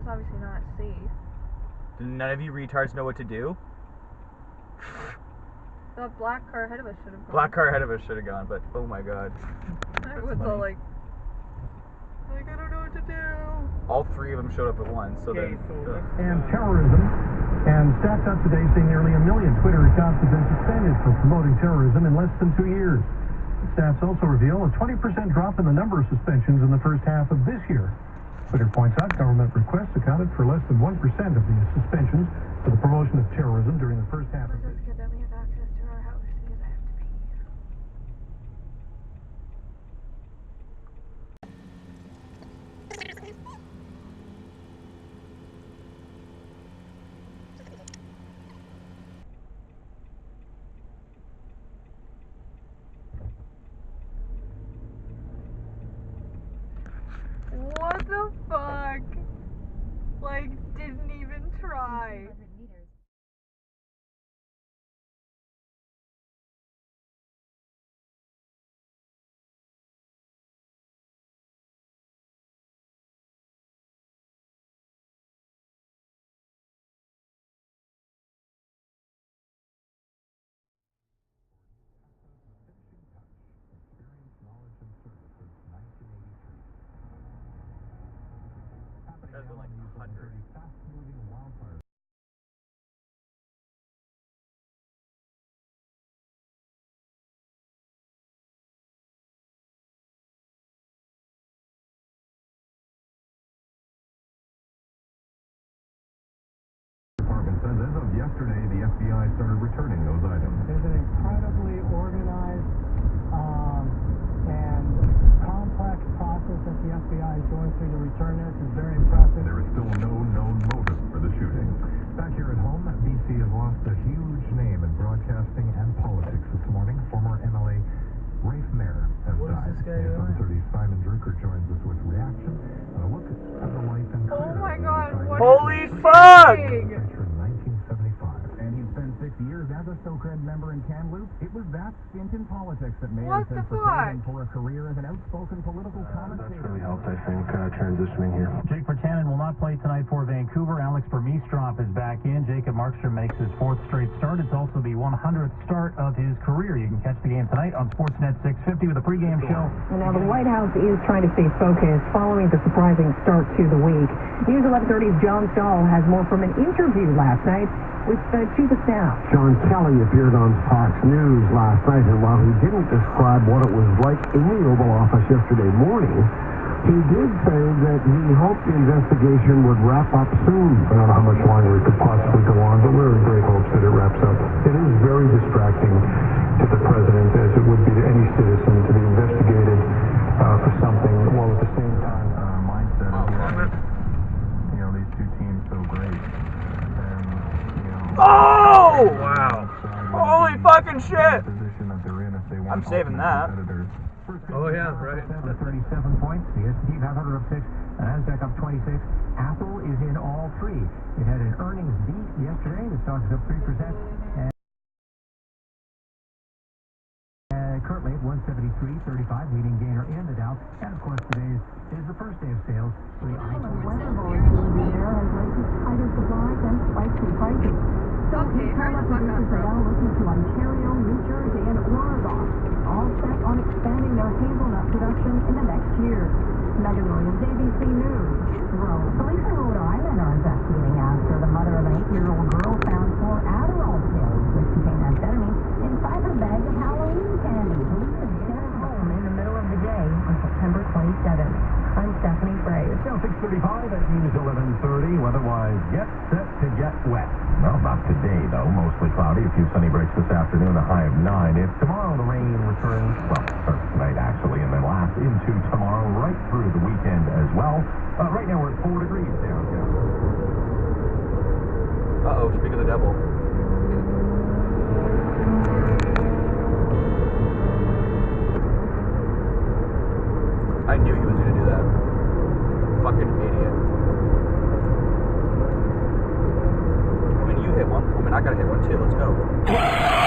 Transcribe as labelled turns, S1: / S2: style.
S1: It's obviously not safe.
S2: None of you retards know what to do?
S1: The black car ahead of us should have gone.
S2: Black car ahead of us should have gone, but oh my god.
S1: I was all like, I don't know what to do.
S2: All three of them showed up at once, so then...
S3: And terrorism. And stats up today say nearly 1 million Twitter accounts have been suspended for promoting terrorism in less than 2 years. The stats also reveal a 20% drop in the number of suspensions in the first half of this year. Twitter points out government requests accounted for less than 1% of the suspensions for the promotion of terrorism during the first half of this year.
S1: It's good that we have access to our house because I have to pee. What the fuck? Like, didn't even try.
S2: There's been like 100.
S3: Department says as of yesterday, the FBI started returning those items.
S4: There's an incredibly organized and complex process that the FBI is going through to return this. It's very impressive.
S3: There is still no known motive for the shooting. Back here at home, BC has lost a huge name in broadcasting and politics this morning. Former MLA Rafe Mayer has
S2: What is
S3: died.
S2: this guy doing?
S3: 7:30 Simon Drucker joins us with reaction and a look at the life and career.
S1: Oh my god, what
S2: Holy
S1: is
S2: fuck!
S1: this?
S3: In 1975. And he spent 6 years as a SOCRED member in Kamloops. It was that stint in politics that Mayer
S1: What
S3: says
S1: the
S3: prepared him
S1: fuck?
S3: for a career as an outspoken political commentator.
S5: That's really helped, I think, transitioning here.
S4: Jake Vertanen will not play tonight for Vancouver. Alex Vermeestrop is back in. Jacob Markstrom makes his 4th straight start. It's also the 100th start of his career. You can catch the game tonight on Sportsnet 650 with a pregame show.
S6: And now the White House is trying to stay focused following the surprising start to the week. News 1130's John Stahl has more from an interview last night with the Chief of Staff.
S7: John Kelly appeared on Fox News last night, and while he didn't describe what it was like in the Oval Office yesterday morning, he did say that he hoped the investigation would wrap up soon. I don't know how much longer it could possibly go on, but we're in great hopes that it wraps up. It is very distracting to the president, as it would be to any citizen, to be investigated for something, while at the same time,
S3: Mindset of these two teams so great. And,
S2: Oh! Wow. Holy fucking shit!
S3: position that they're in if they want
S2: I'm saving that.
S3: competitors.
S5: Oh, yeah, right.
S4: 37 points. The S&P 500 up 6. Nasdaq up 26. Apple is in all three. It had an earnings beat yesterday. The stock is up 3%. Currently at 173.35, leading gainer in the Dow. And of course, today is the first day of sales for the iPhone.
S6: Weather volatility there has led to tighter supplies and spikes in prices.
S1: Okay, hurry the fuck up,
S6: Producers
S1: bro.
S6: are now looking to Ontario, New Jersey, and Oregon, all set on expanding their hazelnut production in the next year. Megan Williams, ABC News. Rome. Police in Rhode Island are investigating after the mother of an 8-year-old girl found 4 Adderall pills which contain amphetamine inside her bag of Halloween candy. Police have sent her home in the middle of the day on September 27th. I'm Stephanie Fraser.
S3: Now 6:35 at News 11:30. Weather-wise, get set to get wet. Well, not today, though. Mostly cloudy. A few sunny breaks this afternoon, a high of 9. If tomorrow the rain returns, well, starts tonight, actually, and then lasts into tomorrow, right through the weekend as well. Right now, we're at 4 degrees downtown.
S2: Uh-oh, speak of the devil. I knew he was gonna do that. Fucking idiot. I mean, you hit one. I mean, I gotta hit one too. Let's go.